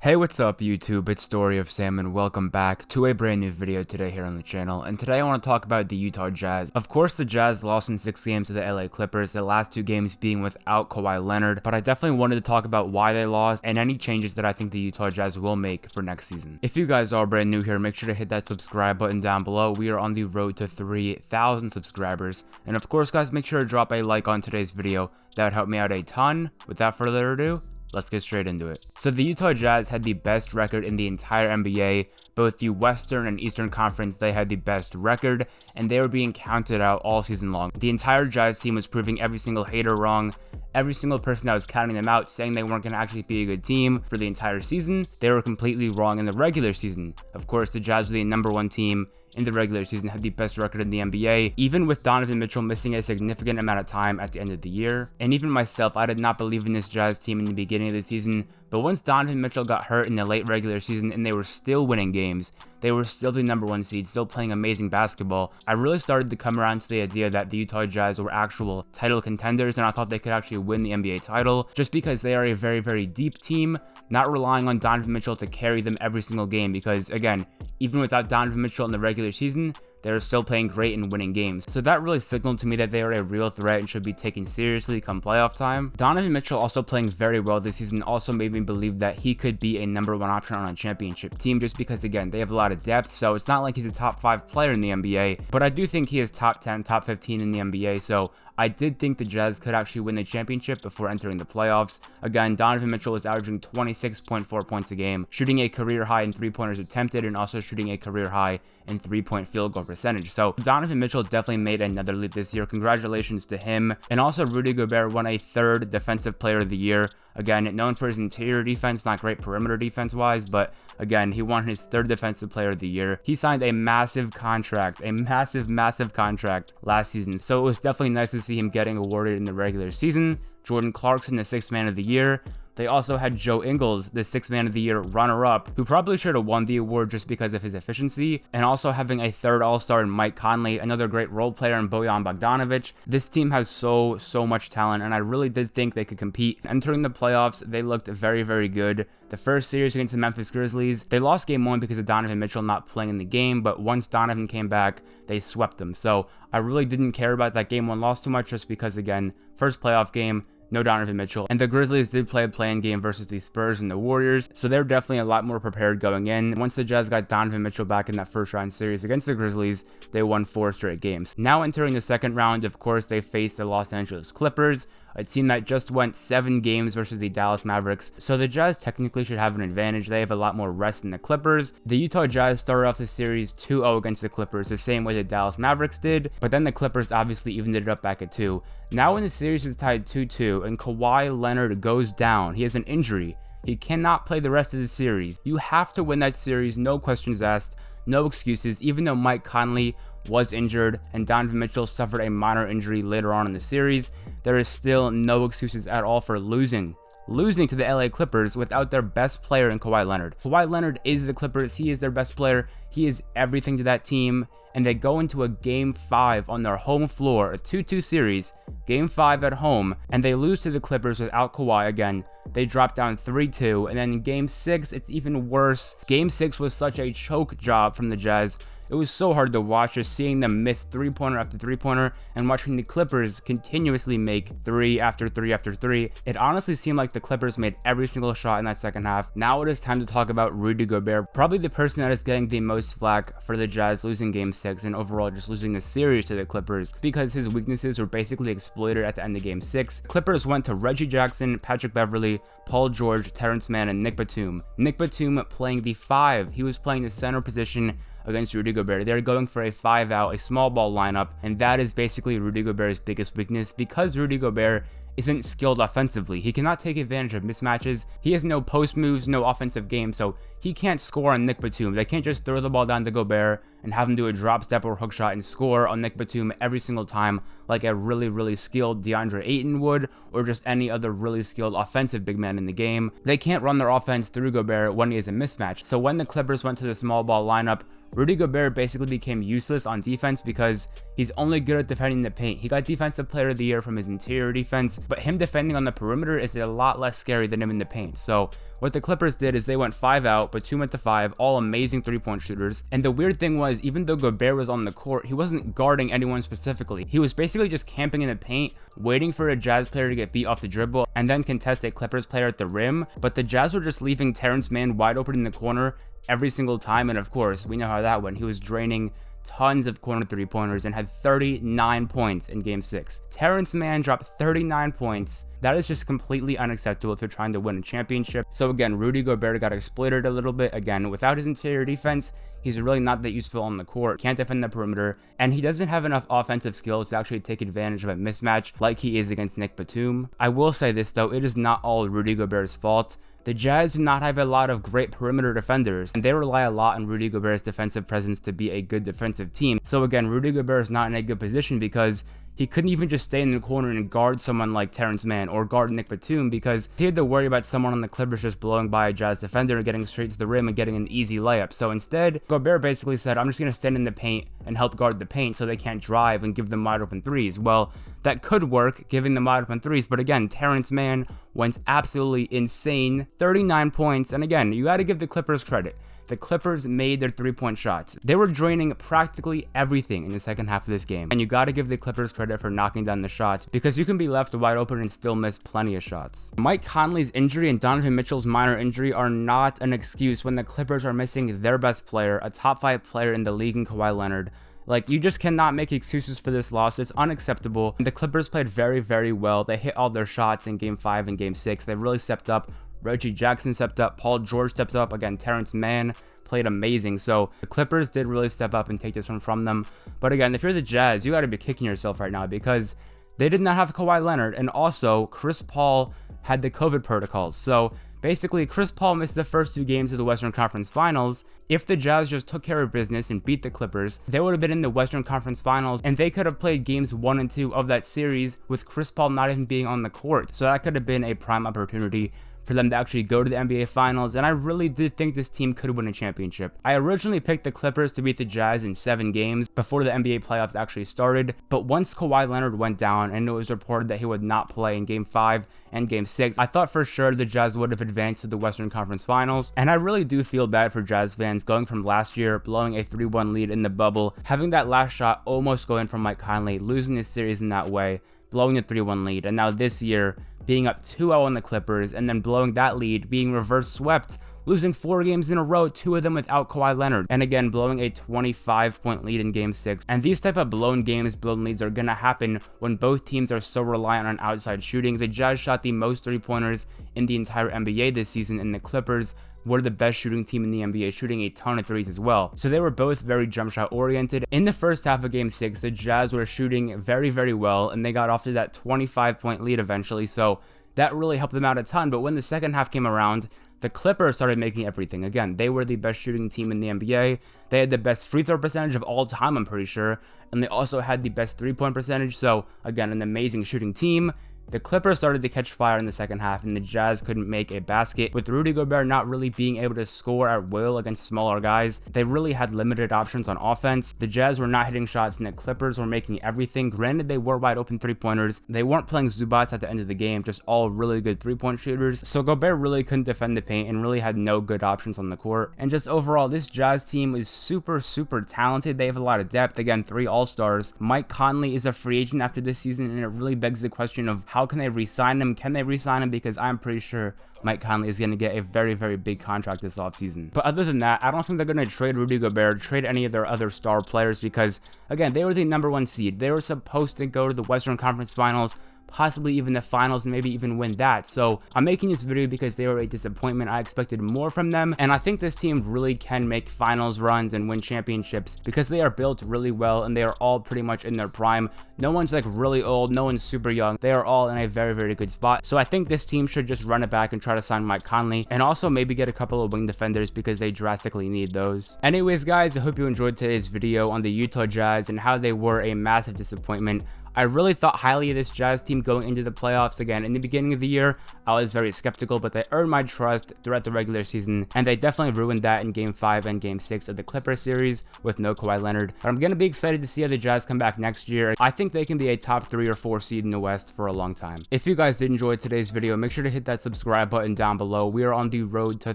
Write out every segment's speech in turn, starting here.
Hey, what's up YouTube? It's Story of Sam and welcome back to a brand new video today here on the channel. And today I want to talk about the Utah Jazz. Of course, the Jazz lost in 6 games to the LA Clippers, the last 2 games being without Kawhi Leonard, but I definitely wanted to talk about why they lost and any changes that I think the Utah Jazz will make for next season. If you guys are brand new here, make sure to hit that subscribe button down below. We are on the road to 3,000 subscribers. And of course, guys, make sure to drop a like on today's video. That would help me out a ton. Without further ado, let's get straight into it. So the Utah Jazz had the best record in the entire NBA. Both the Western and Eastern Conference, they had the best record, and they were being counted out all season long. The entire Jazz team was proving every single hater wrong. Every single person that was counting them out, saying they weren't going to actually be a good team for the entire season, they were completely wrong in the regular season. Of course, the Jazz were the #1 team in the regular season, had the best record in the NBA, even with Donovan Mitchell missing a significant amount of time at the end of the year. And even myself, I did not believe in this Jazz team in the beginning of the season, but once Donovan Mitchell got hurt in the late regular season and they were still winning games, they were still the #1 seed, still playing amazing basketball, I really started to come around to the idea that the Utah Jazz were actual title contenders, and I thought they could actually win the NBA title, just because they are a very, very deep team, not relying on Donovan Mitchell to carry them every single game, because again, even without Donovan Mitchell in the regular season, they're still playing great and winning games. So that really signaled to me that they are a real threat and should be taken seriously come playoff time. Donovan Mitchell also playing very well this season also made me believe that he could be a #1 option on a championship team, just because again, they have a lot of depth, so it's not like he's a top 5 player in the NBA, but I do think he is top 10, top 15 in the NBA, so I did think the Jazz could actually win the championship before entering the playoffs. Again, Donovan Mitchell was averaging 26.4 points a game, shooting a career high in 3-pointers attempted, and also shooting a career high in 3-point field goal percentage. So Donovan Mitchell definitely made another leap this year. Congratulations to him. And also Rudy Gobert won a 3rd Defensive Player of the Year. Again, known for his interior defense, not great perimeter defense wise, but again, he won his 3rd Defensive Player of the Year. He signed a massive contract, a massive contract last season. So it was definitely nice to see him getting awarded in the regular season. Jordan Clarkson, the 6th Man of the Year. They also had Joe Ingles, the 6th Man of the Year runner-up, who probably should have won the award just because of his efficiency, and also having a 3rd All-Star in Mike Conley, another great role player in Bojan Bogdanovic. This team has so much talent, and I really did think they could compete. Entering the playoffs, they looked very good. The first series against the Memphis Grizzlies, they lost game 1 because of Donovan Mitchell not playing in the game, but once Donovan came back, they swept them. So I really didn't care about that game 1 loss too much, just because again, first playoff game, no Donovan Mitchell, and the Grizzlies did play a play-in game versus the Spurs and the Warriors, so they're definitely a lot more prepared going in. Once the Jazz got Donovan Mitchell back in that first round series against the Grizzlies, they won 4 straight games. Now entering the second round, of course, they faced the Los Angeles Clippers, a team that just went 7 games versus the Dallas Mavericks, so the Jazz technically should have an advantage. They have a lot more rest than the Clippers. The Utah Jazz started off the series 2-0 against the Clippers, the same way the Dallas Mavericks did, but then the Clippers obviously evened it up back at 2. Now when the series is tied 2-2 and Kawhi Leonard goes down, he has an injury, he cannot play the rest of the series. You have to win that series, no questions asked, no excuses. Even though Mike Conley was injured and Donovan Mitchell suffered a minor injury later on in the series, there is still no excuses at all for losing to the LA Clippers without their best player in Kawhi Leonard. Kawhi Leonard is the Clippers, he is their best player, he is everything to that team, and they go into a game 5 on their home floor, a 2-2 series, game 5 at home, and they lose to the Clippers without Kawhi again. They drop down 3-2, and then in game 6, it's even worse. Game 6 was such a choke job from the Jazz. It was so hard to watch, just seeing them miss 3-pointer after 3-pointer and watching the Clippers continuously make 3 after 3 after 3. It honestly seemed like the Clippers made every single shot in that second half. Now it is time to talk about Rudy Gobert, probably the person that is getting the most flack for the Jazz losing game 6 and overall just losing the series to the Clippers, because his weaknesses were basically exploited at the end of game 6. Clippers went to Reggie Jackson, Patrick Beverley, Paul George, Terrence Mann, and Nick Batum. Nick Batum playing the 5. He was playing the center position against Rudy Gobert. They're going for a 5-out, a small ball lineup, and that is basically Rudy Gobert's biggest weakness, because Rudy Gobert isn't skilled offensively. He cannot take advantage of mismatches. He has no post moves, no offensive game, so he can't score on Nick Batum. They can't just throw the ball down to Gobert and have him do a drop step or hook shot and score on Nick Batum every single time like a really skilled DeAndre Ayton would, or just any other really skilled offensive big man in the game. They can't run their offense through Gobert when he is a mismatch. So when the Clippers went to the small ball lineup, Rudy Gobert basically became useless on defense because he's only good at defending the paint. He got Defensive Player of the Year from his interior defense, but him defending on the perimeter is a lot less scary than him in the paint. So what the Clippers did is they went 5 out, but 2 went to 5, all amazing three-point shooters. And the weird thing was, even though Gobert was on the court, he wasn't guarding anyone specifically. He was basically just camping in the paint, waiting for a Jazz player to get beat off the dribble, and then contest a Clippers player at the rim. But the Jazz were just leaving Terrence Mann wide open in the corner every single time, and of course, we know how that went. He was draining tons of corner three-pointers and had 39 points in game 6. Terrence Mann dropped 39 points. That is just completely unacceptable if you're trying to win a championship. So again, Rudy Gobert got exploited a little bit. Again, without his interior defense, he's really not that useful on the court, can't defend the perimeter, and he doesn't have enough offensive skills to actually take advantage of a mismatch like he is against Nick Batum. I will say this though, it is not all Rudy Gobert's fault. The Jazz do not have a lot of great perimeter defenders, and they rely a lot on Rudy Gobert's defensive presence to be a good defensive team. So again, Rudy Gobert is not in a good position because he couldn't even just stay in the corner and guard someone like Terrence Mann or guard Nick Batum, because he had to worry about someone on the Clippers just blowing by a Jazz defender and getting straight to the rim and getting an easy layup. So instead, Gobert basically said, I'm just going to stand in the paint and help guard the paint so they can't drive and give them wide open threes. Well, that could work, giving them wide open threes, but again, Terrence Mann went absolutely insane, 39 points, and again, you got to give the Clippers credit. The Clippers made their three-point shots. They were draining practically everything in the second half of this game, and you got to give the Clippers credit for knocking down the shots, because you can be left wide open and still miss plenty of shots. Mike Conley's injury and Donovan Mitchell's minor injury are not an excuse when the Clippers are missing their best player, a top 5 player in the league in Kawhi Leonard. Like, you just cannot make excuses for this loss. It's unacceptable. The Clippers played very, very well. They hit all their shots in game 5 and game 6. They really stepped up. Reggie Jackson stepped up. Paul George stepped up. Again, Terrence Mann played amazing. So the Clippers did really step up and take this one from them. But again, if you're the Jazz, you got to be kicking yourself right now because they did not have Kawhi Leonard. And also, Chris Paul had the COVID protocols. So basically, Chris Paul missed the first 2 games of the Western Conference Finals. If the Jazz just took care of business and beat the Clippers, they would have been in the Western Conference Finals, and they could have played games 1 and 2 of that series with Chris Paul not even being on the court. So that could have been a prime opportunity for them to actually go to the NBA Finals, and I really did think this team could win a championship. I originally picked the Clippers to beat the Jazz in 7 games before the NBA playoffs actually started, but once Kawhi Leonard went down and it was reported that he would not play in Game 5 and Game 6, I thought for sure the Jazz would have advanced to the Western Conference Finals, and I really do feel bad for Jazz fans going from last year, blowing a 3-1 lead in the bubble, having that last shot almost going from Mike Conley, losing this series in that way, blowing a 3-1 lead, and now this year, being up 2-0 on the Clippers, and then blowing that lead, being reverse swept, losing 4 games in a row, 2 of them without Kawhi Leonard, and again blowing a 25-point lead in game 6. And these type of blown games, blown leads are gonna happen when both teams are so reliant on outside shooting. The Jazz shot the most 3-pointers in the entire NBA this season, and the Clippers were the best shooting team in the NBA, shooting a ton of threes as well. So they were both very jump shot oriented. In the first half of game 6, the Jazz were shooting very, very well, and they got off to that 25-point lead eventually, so that really helped them out a ton. But when the second half came around, the Clippers started making everything. Again, they were the best shooting team in the NBA. They had the best free throw percentage of all time, I'm pretty sure, and they also had the best 3-point percentage, so again, an amazing shooting team. The Clippers started to catch fire in the second half, and the Jazz couldn't make a basket. With Rudy Gobert not really being able to score at will against smaller guys, they really had limited options on offense. The Jazz were not hitting shots, and the Clippers were making everything. Granted, they were wide open 3-pointers. They weren't playing Zubats at the end of the game, just all really good 3-point shooters. So Gobert really couldn't defend the paint and really had no good options on the court. And just overall, this Jazz team is super, super talented. They have a lot of depth. Again, 3 All-Stars. Mike Conley is a free agent after this season, and it really begs the question of how can they re-sign him? Can they re-sign him? Because I'm pretty sure Mike Conley is going to get a very, very big contract this offseason. But other than that, I don't think they're going to trade Rudy Gobert, trade any of their other star players, because, again, they were the #1 seed. They were supposed to go to the Western Conference Finals, possibly even the finals, and maybe even win that. So I'm making this video because they were a disappointment. I expected more from them, and I think this team really can make finals runs and win championships because they are built really well, and they are all pretty much in their prime. No one's like really old, no one's super young. They are all in a very, very good spot. So I think this team should just run it back and try to sign Mike Conley, and also maybe get a couple of wing defenders because they drastically need those. Anyways, guys, I hope you enjoyed today's video on the Utah Jazz and how they were a massive disappointment. I really thought highly of this Jazz team going into the playoffs. Again, in the beginning of the year, I was very skeptical, but they earned my trust throughout the regular season, and they definitely ruined that in Game 5 and Game 6 of the Clippers series with no Kawhi Leonard. But I'm going to be excited to see how the Jazz come back next year. I think they can be a top 3 or 4 seed in the West for a long time. If you guys did enjoy today's video, make sure to hit that subscribe button down below. We are on the road to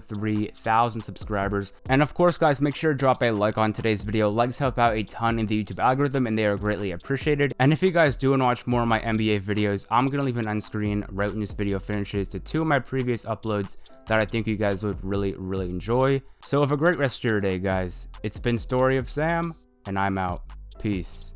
3,000 subscribers. And of course, guys, make sure to drop a like on today's video. Likes help out a ton in the YouTube algorithm, and they are greatly appreciated. And if you guys do want to watch more of my NBA videos, I'm going to leave an end screen right when this video finishes to 2 of my previous uploads that I think you guys would really enjoy. So have a great rest of your day, guys. It's been Story of Sam, and I'm out. Peace.